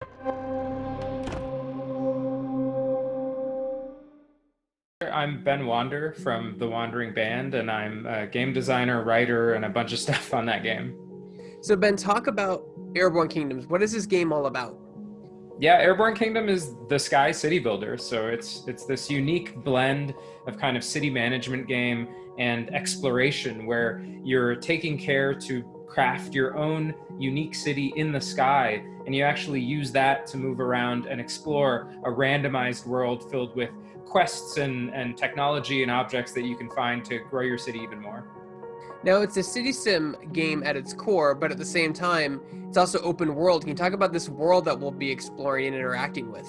I'm Ben Wander from the Wandering Band, and I'm a game designer, writer, and a bunch of stuff on that game. So Ben, talk about Airborne Kingdoms. What is this game all about? Yeah, Airborne Kingdom is the Sky City Builder, so it's this unique blend of kind of city management game and exploration, where you're taking care to craft your own unique city in the sky, and you actually use that to move around and explore a randomized world filled with quests and technology and objects that you can find to grow your city even more. Now, it's a city sim game at its core, but at the same time, it's also open world. Can you talk about this world that we'll be exploring and interacting with?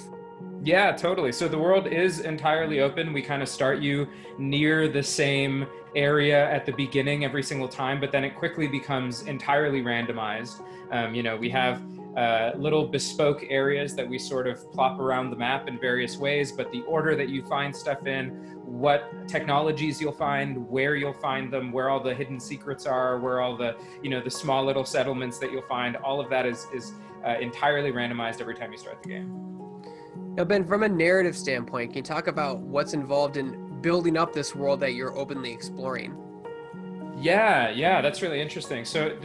Yeah, totally. So the world is entirely open. We kind of start you near the same area at the beginning every single time, but then it quickly becomes entirely randomized. We have little bespoke areas that we sort of plop around the map in various ways, but the order that you find stuff in, what technologies you'll find, where you'll find them, where all the hidden secrets are, where all the small little settlements that you'll find, all of that is entirely randomized every time you start the game. Now, Ben, from a narrative standpoint, can you talk about what's involved in building up this world that you're openly exploring? Yeah, that's really interesting. So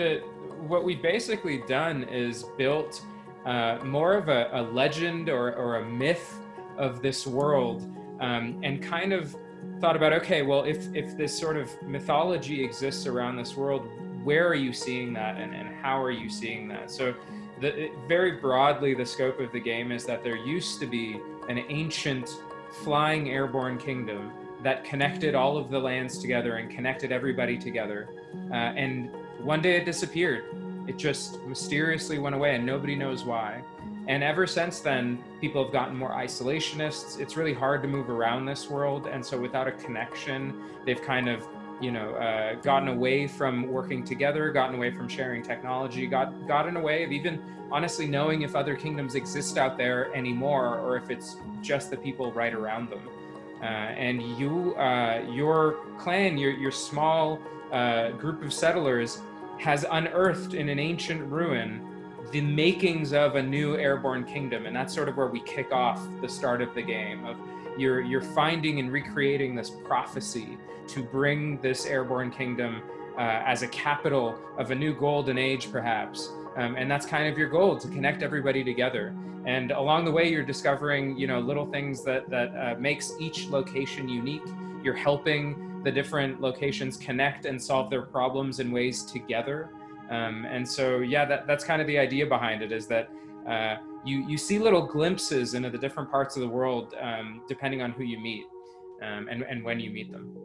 what we've basically done is built more of a legend or a myth of this world, and kind of thought about, okay, well, if this sort of mythology exists around this world, where are you seeing that, and how are you seeing that? So very broadly, the scope of the game is that there used to be an ancient flying airborne kingdom that connected all of the lands together and connected everybody together. And one day it disappeared. It just mysteriously went away and nobody knows why. And ever since then, people have gotten more isolationists. It's really hard to move around this world. And so without a connection, they've kind of gotten away from working together, gotten away from sharing technology, gotten away of even honestly knowing if other kingdoms exist out there anymore, or if it's just the people right around them. And your clan, your small group of settlers, has unearthed in an ancient ruin the makings of a new airborne kingdom, and that's sort of where we kick off the start of the game. Of you're finding and recreating this prophecy to bring this airborne kingdom as a capital of a new golden age, perhaps. And that's kind of your goal, to connect everybody together. And along the way, you're discovering, little things that makes each location unique. You're helping the different locations connect and solve their problems in ways together. And so, yeah, that's kind of the idea behind it, is that you see little glimpses into the different parts of the world, depending on who you meet, and when you meet them.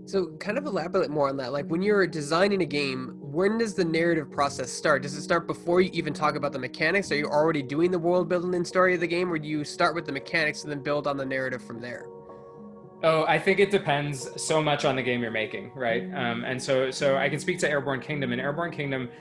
So kind of elaborate more on that. Like, when you're designing a game, when does the narrative process start? Does it start before you even talk about the mechanics? Are you already doing the world building and story of the game, or do you start with the mechanics and then build on the narrative from there? Oh, I think it depends so much on the game you're making, right? And so I can speak to Airborne Kingdom. In Airborne Kingdom,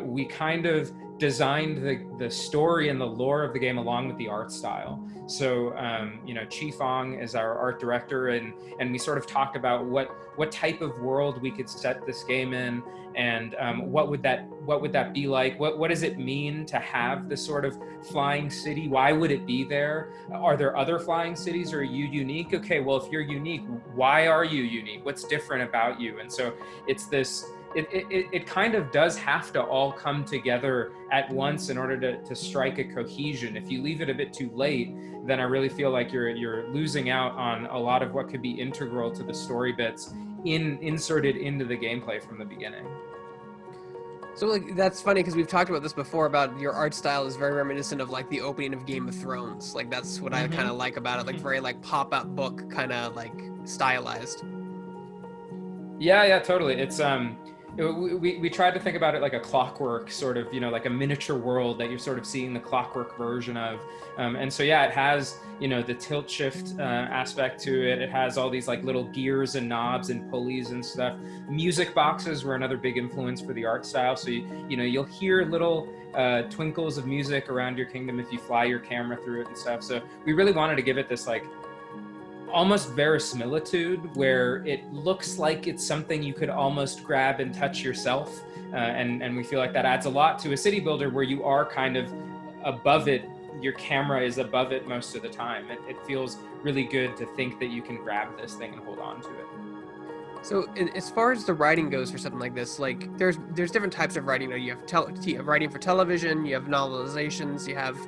we kind of designed the story and the lore of the game along with the art style. So, Chi Fong is our art director, and we sort of talked about what type of world we could set this game in, and what would that be like? What does it mean to have this sort of flying city? Why would it be there? Are there other flying cities? Or are you unique? Okay, well, if you're unique, why are you unique? What's different about you? And so it's this. It kind of does have to all come together at once in order to strike a cohesion. If you leave it a bit too late, then I really feel like you're losing out on a lot of what could be integral to the story bits inserted into the gameplay from the beginning. So, like, that's funny because we've talked about this before, about your art style is very reminiscent of like the opening of Game of Thrones. Like, that's what I kind of like about it, like very like pop-up book kind of like stylized. Yeah, totally. It's we tried to think about it like a clockwork sort of, like a miniature world that you're sort of seeing the clockwork version of. And so, yeah, it has, the tilt shift aspect to it. It has all these like little gears and knobs and pulleys and stuff. Music boxes were another big influence for the art style. So, you'll hear little twinkles of music around your kingdom if you fly your camera through it and stuff. So we really wanted to give it this like almost verisimilitude, where it looks like it's something you could almost grab and touch yourself. And we feel like that adds a lot to a city builder, where you are kind of above it. Your camera is above it most of the time. It feels really good to think that you can grab this thing and hold on to it. So, as far as the writing goes for something like this, like there's different types of writing. You have writing for television, you have novelizations, you have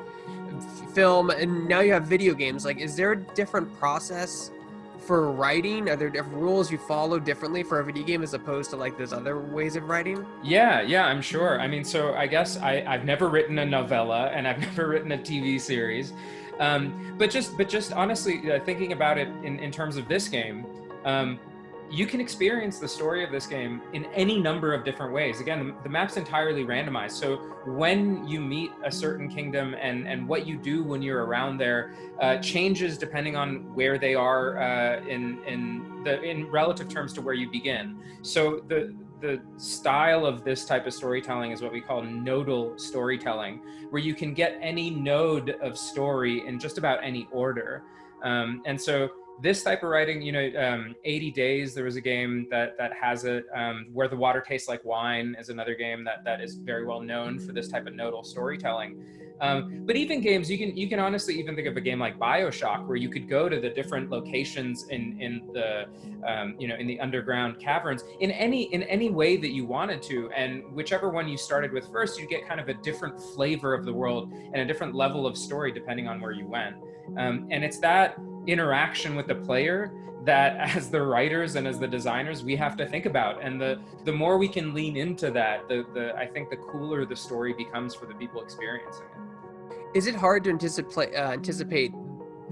film, and now you have video games. Like, is there a different process for writing? Are there different rules you follow differently for a video game as opposed to like those other ways of writing? Yeah, I'm sure. I mean, so I guess I've never written a novella and I've never written a TV series. But just honestly, thinking about it in terms of this game, you can experience the story of this game in any number of different ways. Again, the map's entirely randomized. So when you meet a certain kingdom and what you do when you're around there changes depending on where they are in relative terms to where you begin. So the style of this type of storytelling is what we call nodal storytelling, where you can get any node of story in just about any order. And so this type of writing, 80 Days, there was a game that has it, Where the Water Tastes Like Wine is another game that is very well known for this type of nodal storytelling. But even games, you can honestly even think of a game like BioShock, where you could go to the different locations in the underground caverns in any way that you wanted to, and whichever one you started with first, you get kind of a different flavor of the world and a different level of story depending on where you went. And it's that interaction with the player that, as the writers and as the designers, we have to think about. And the more we can lean into that, I think the cooler the story becomes for the people experiencing it. Is it hard to anticipate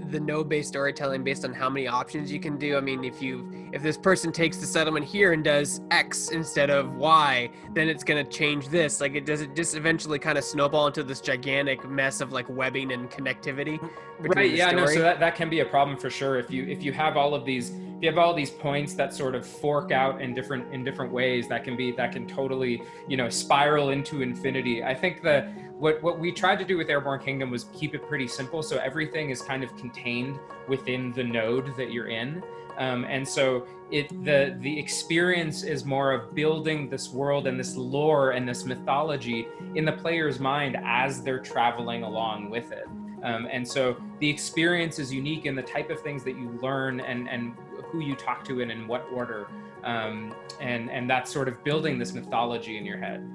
the node-based storytelling based on how many options you can do? I mean, if this person takes the settlement here and does X instead of Y, then it's going to change this. Like, does it just eventually kind of snowball into this gigantic mess of like webbing and connectivity between Right. the Yeah. story? No. So that can be a problem for sure. If you have all of these, if you have all these points that sort of fork out in different ways, that can totally spiral into infinity. I think that what we tried to do with Airborne Kingdom was keep it pretty simple, so everything is kind of contained within the node that you're in. And so the experience is more of building this world and this lore and this mythology in the player's mind as they're traveling along with it. And so the experience is unique in the type of things that you learn and who you talk to and in what order. And that's sort of building this mythology in your head.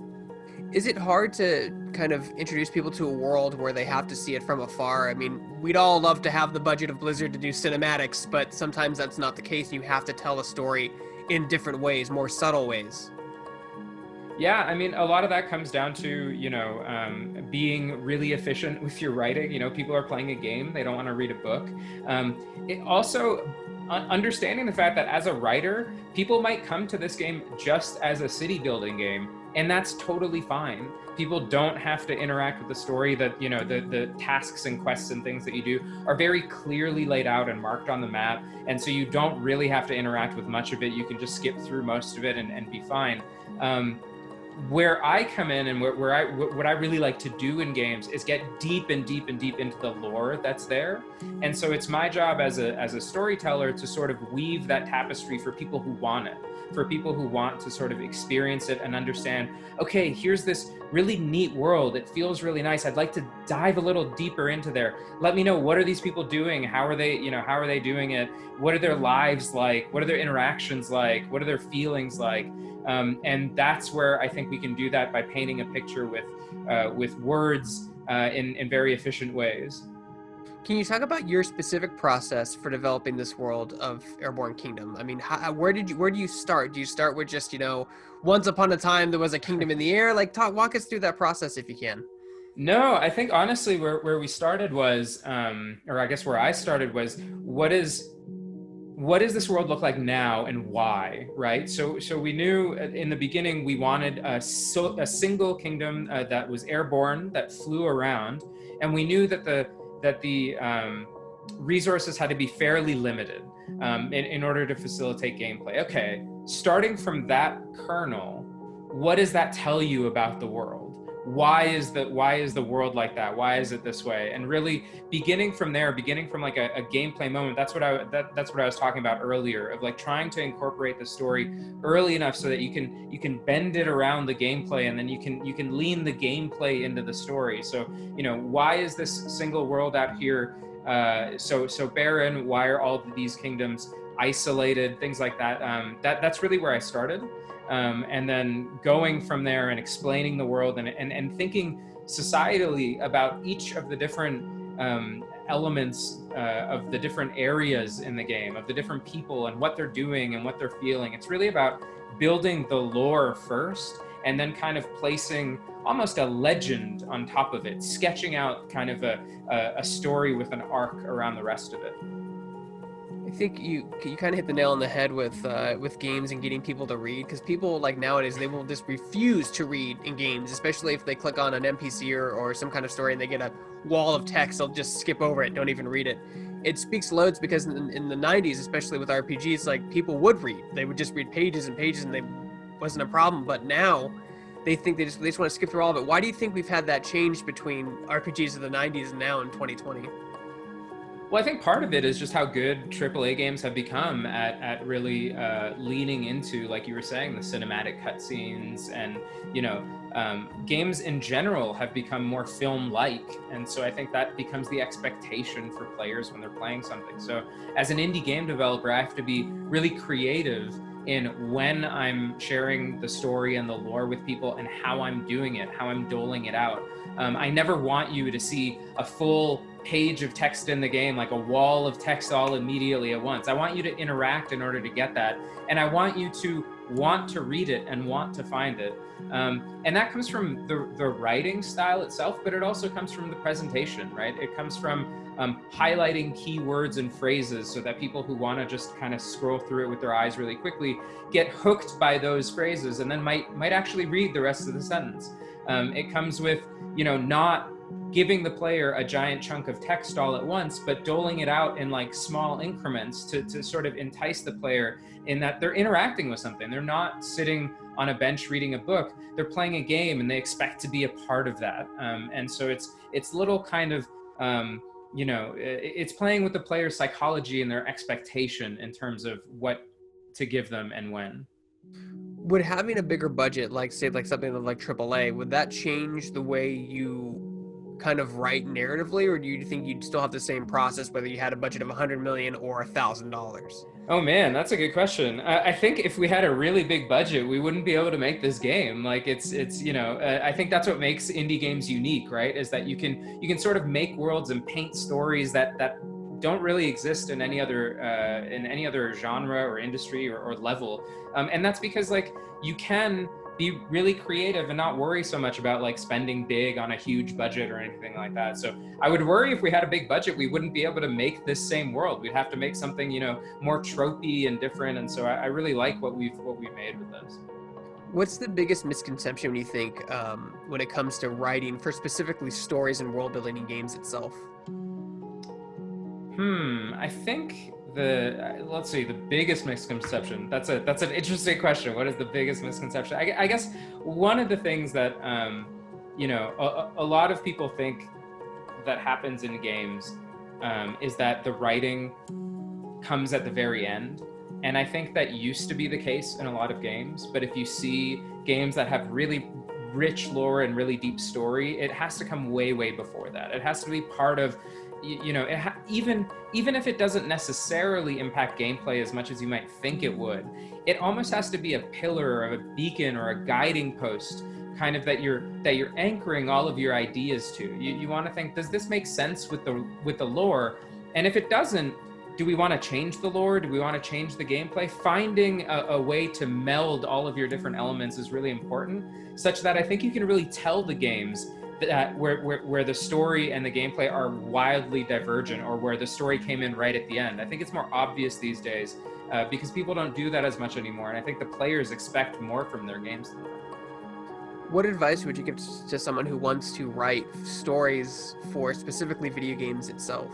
Is it hard to kind of introduce people to a world where they have to see it from afar? I mean, we'd all love to have the budget of Blizzard to do cinematics, but sometimes that's not the case. You have to tell a story in different ways, more subtle ways. Yeah, I mean, a lot of that comes down to, being really efficient with your writing. People are playing a game, they don't want to read a book. It also, understanding the fact that as a writer, people might come to this game just as a city building game, and that's totally fine. People don't have to interact with the story. That the tasks and quests and things that you do are very clearly laid out and marked on the map, and so you don't really have to interact with much of it. You can just skip through most of it and be fine. Where I come in and what I really like to do in games is get deep into the lore that's there. And so it's my job as a storyteller to sort of weave that tapestry for people who want it, for people who want to sort of experience it and understand, okay, here's this really neat world. It feels really nice. I'd like to dive a little deeper into there. Let me know, what are these people doing? How are they doing it? What are their lives like? What are their interactions like? What are their feelings like? And that's where I think we can do that by painting a picture with words in very efficient ways. Can you talk about your specific process for developing this world of Airborne Kingdom? I mean, where do you start? Do you start with just, once upon a time there was a kingdom in the air? Like, walk us through that process if you can. No, I think honestly where we started was, or I guess where I started was, what does this world look like now and why, right? So we knew in the beginning we wanted a single kingdom that was airborne, that flew around, and we knew that the resources had to be fairly limited in order to facilitate gameplay. Okay, starting from that kernel, what does that tell you about the world? why is the world like that? Why is it this way? And really beginning from there, beginning from like a gameplay moment. That's what I was talking about earlier, of like trying to incorporate the story early enough so that you can bend it around the gameplay, and then you can lean the gameplay into the story. So, why is this single world out here so barren? Why are all of these kingdoms isolated? Things like that. That's really where I started. And then going from there and explaining the world and thinking societally about each of the different elements of the different areas in the game, of the different people and what they're doing and what they're feeling. It's really about building the lore first, and then kind of placing almost a legend on top of it, sketching out kind of a story with an arc around the rest of it. I think you kind of hit the nail on the head with games and getting people to read, because people like nowadays, they will just refuse to read in games, especially if they click on an NPC or some kind of story and they get a wall of text. They'll just skip over it, don't even read it. It speaks loads, because in the 90s, especially with RPGs, like people would read. They would just read pages and pages, and they wasn't a problem. But now they think they just want to skip through all of it. Why do you think we've had that change between RPGs of the 90s and now in 2020? Well, I think part of it is just how good AAA games have become at really leaning into, like you were saying, the cinematic cutscenes, and games in general have become more film-like, and so I think that becomes the expectation for players when they're playing something. So as an indie game developer, I have to be really creative in when I'm sharing the story and the lore with people, and how I'm doing it, how I'm doling it out. I never want you to see a full page of text in the game, like a wall of text all immediately at once. I want you to interact in order to get that. And I want you to want to read it and want to find it. And that comes from the writing style itself, but it also comes from the presentation, right? It comes from highlighting keywords and phrases so that people who want to just kind of scroll through it with their eyes really quickly get hooked by those phrases, and then might actually read the rest of the sentence. It comes with, not giving the player a giant chunk of text all at once, but doling it out in like small increments to sort of entice the player, in that they're interacting with something. They're not sitting on a bench reading a book. They're playing a game, and they expect to be a part of that. And so it's little kind of, it's playing with the player's psychology and their expectation in terms of what to give them and when. Would having a bigger budget, like say like something like AAA, would that change the way you kind of write narratively, or do you think you'd still have the same process whether you had a budget of $100 million or $1,000? Oh man, that's a good question. I think if we had a really big budget, we wouldn't be able to make this game. Like it's I think that's what makes indie games unique, right? Is that you can sort of make worlds and paint stories that don't really exist in any other genre or industry or level. And that's because like you can be really creative and not worry so much about like spending big on a huge budget or anything like that. So I would worry if we had a big budget, we wouldn't be able to make this same world. We'd have to make something, more tropey and different. And so I really like what we've made with this. What's the biggest misconception you think when it comes to writing for specifically stories and world building in games itself? I think the biggest misconception. That's an interesting question. What is the biggest misconception? I guess one of the things that, a lot of people think that happens in games is that the writing comes at the very end. And I think that used to be the case in a lot of games. But if you see games that have really rich lore and really deep story, it has to come way, way before that. It has to be part of, even if it doesn't necessarily impact gameplay as much as you might think it would, it almost has to be a pillar or a beacon or a guiding post, kind of that you're anchoring all of your ideas to. You want to think, does this make sense with the lore? And if it doesn't, do we want to change the lore? Do we want to change the gameplay? Finding a way to meld all of your different elements is really important, such that I think you can really tell the games that where the story and the gameplay are wildly divergent, or where the story came in right at the end. I think it's more obvious these days because people don't do that as much anymore, and I think the players expect more from their games than that. What advice would you give to someone who wants to write stories for specifically video games itself?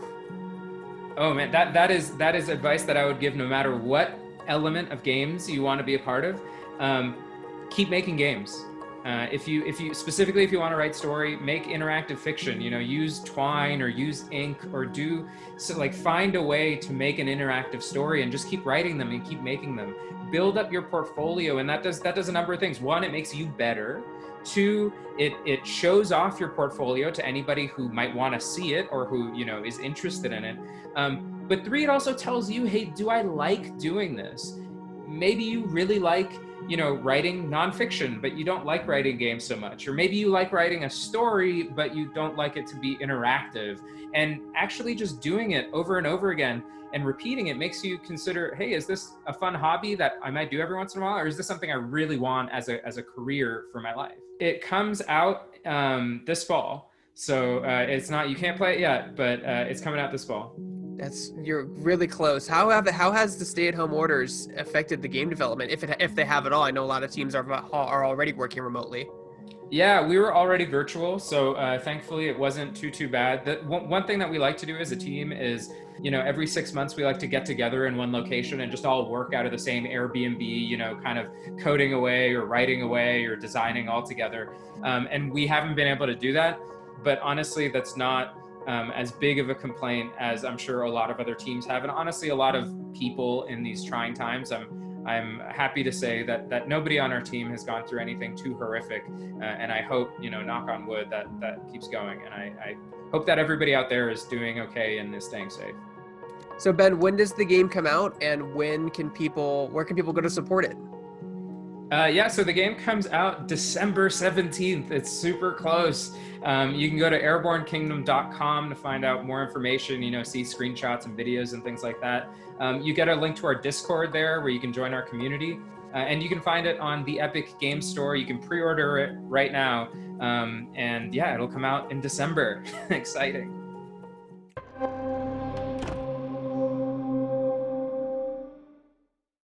Oh man, that is advice that I would give no matter what element of games you want to be a part of. Keep making games. If you specifically, if you want to write story, make interactive fiction. Use Twine or use ink or find a way to make an interactive story and just keep writing them and keep making them. Build up your portfolio, and that does a number of things. One, it makes you better. Two, it shows off your portfolio to anybody who might want to see it or who is interested in it. But three, it also tells you, hey, do I like doing this? Maybe you really like writing nonfiction, but you don't like writing games so much. Or maybe you like writing a story, but you don't like it to be interactive. And actually just doing it over and over again and repeating it makes you consider, hey, is this a fun hobby that I might do every once in a while? Or is this something I really want as a career for my life? It comes out this fall. So you can't play it yet, but it's coming out this fall. You're really close. How has the stay-at-home orders affected the game development, if they have at all? I know a lot of teams are already working remotely. Yeah, we were already virtual, so thankfully it wasn't too bad. One thing that we like to do as a team is, every 6 months we like to get together in one location and just all work out of the same Airbnb, kind of coding away or writing away or designing all together. And we haven't been able to do that, but honestly, that's not as big of a complaint as I'm sure a lot of other teams have. And honestly, a lot of people in these trying times, I'm happy to say that nobody on our team has gone through anything too horrific. And I hope, knock on wood, that keeps going. And I hope that everybody out there is doing okay and is staying safe. So Ben, when does the game come out, and where can people go to support it? So the game comes out December 17th. It's super close. You can go to airbornekingdom.com to find out more information, see screenshots and videos and things like that. You get a link to our Discord there where you can join our community. And you can find it on the Epic Game Store. You can pre-order it right now. And yeah, it'll come out in December. Exciting.